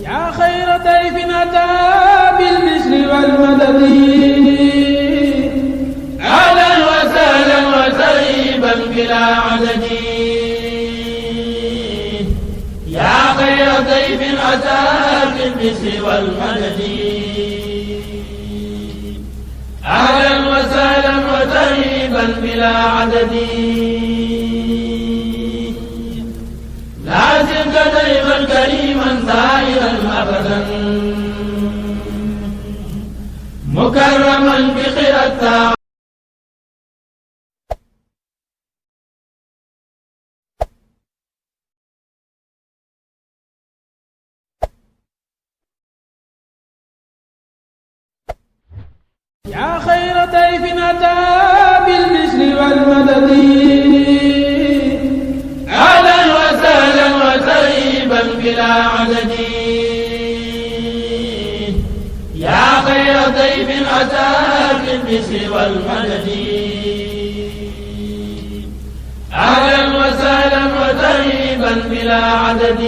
yaa xayra dayfin ataa bil bishri wal madadi ahlan wa sahlan wa tarhiban bilaa adadi yaa xayra dayfin ataa bil bishri wal madadi ahlan wa sahlan wa tarhiban bilaa adadi لازم دائما كريما زاهرا ابدا مكرما بخير التاع يا خير ضيف اتى بالبشر والمدد أهلا وسهلا وترحيبا بلا عدد يا خير ضيف أتى بالبشر والمدد أهلا وسهلا وترحيبا بلا عدد.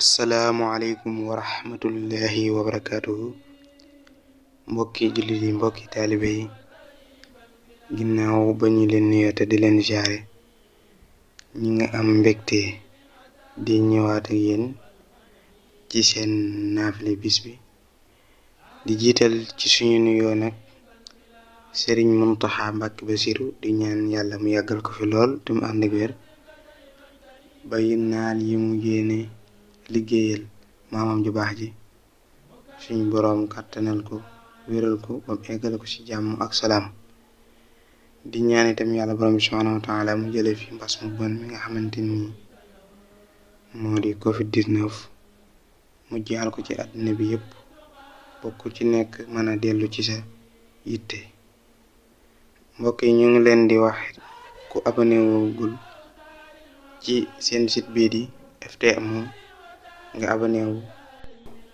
asalaamualeykum wa rahmatullahi wa barakaatuhu. mbokki jullit yi, mbokki taalibe yi, ginnaaw ba ñu leen nuyoo te di leen jaare, ñi nga am mbégte di ñëwaat ak yéen ci seen naafile bis bi, di jiital ci suñu nuyoo nag Sëriñ Muntaxa Mbàkke Basiru, di ñaan yàlla mu yàggal ko fi lool te mu ànd ak wér ba naal yi mu yéene liggéeyal maamam ju baax ji suñu boroom kàttanal ko, wéral ko ba mu eggale ko ci jàmm ak salaam. di ñaan itam yàlla borom bi subhanahu wa taala mu jële fi mbas mu bon mi nga xamante ni moo di covid-19 mu jaal ko ci àddina bi yépp, bokk ci nekk mën a dellu ci sa yitte. mbokk yi, ñu ngi leen di wax ku abonné wugul ci seen site bii di FTM nga abonné wu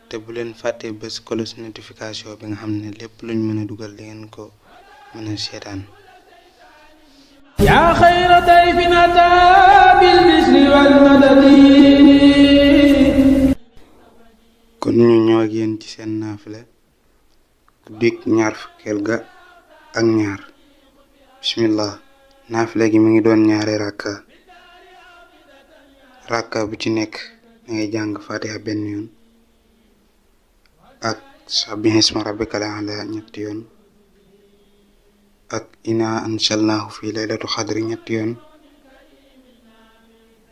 te bu leen fàtte bés cloche notification bi nga xam ne lépp luñ mën a dugal di ngeen ko mën a seetaan. yaa xayra dayfin ataa bil bishri wal madadi. kon ñu ñëw ak yéen ci seen naafila guddik ñaar fukkeel ga ak ñaar. bismillah. naafila gi mi ngi doon ñaari rakka bu ci nekk da ngay jàng fatiha benn yoon ak sabbih isma rabbikal a'la ñetti yoon ak inna anzalnahu fi laylatu xadri ñetti yoon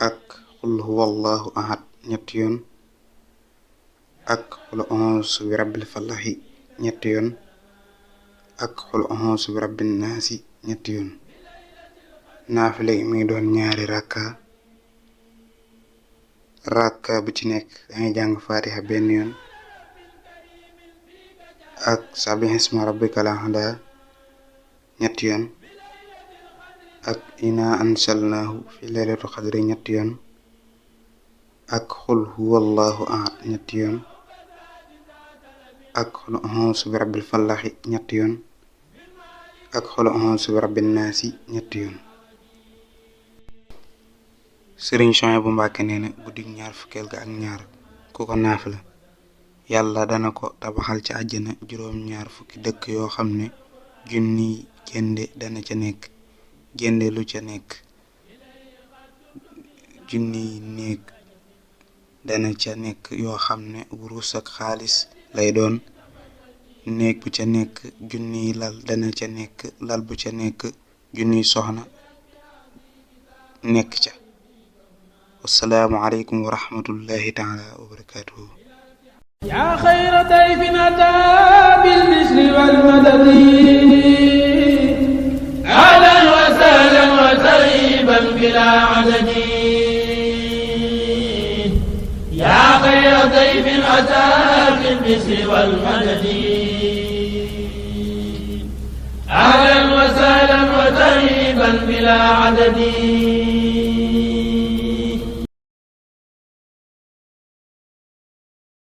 ak qul huwallahu ahad ñetti yoon ak qul a'uuzu bi rabbil falaxi ñetti yoon ak qul a'uuzu bi rabbin naasi ñetti yoon. naafila gi mi ngi doon ñaari rakka bu ci nekk dangay jàng fatiha benn yoon ak sabbih isma rabbikal a'la ñetti yoon ak inna anzalnahu fi laylatu xadri ñetti yoon ak xul huwallahu ahad ñetti yoon ak xul a'uuzu bi rabbil falaxi ñetti yoon ak xul a'uuzu bi rabbin naasi ñetti yoon. Sëriñ Suhaybu Mbàkke nee na guddik ñaar fukkeel ga ak ñaar ku ko naafila yàlla dana ko tabaxal ci àjjana juróom-ñaar fukki dëkk yoo xam ne junniy génde dana ca nekk, génde lu ca nekk junniy néeg dana ca nekk yoo xam ne wurus ak xaalis lay doon, néeg bu ca nekk junniy lal dana ca nekk, lal bu ca nekk junniy soxna nekk ca. wassalaamu aleykum wa rahmatullahi taala wa barakaatuhu. yaa xayra dayfin ataa bil bishri wal madadi ahlan wa sahlan wa tarhiban bilaa adadi yaa xayra dayfin ataa bil bishri wal madadi ahlan wa sahlan wa tarhiban bilaa adadi.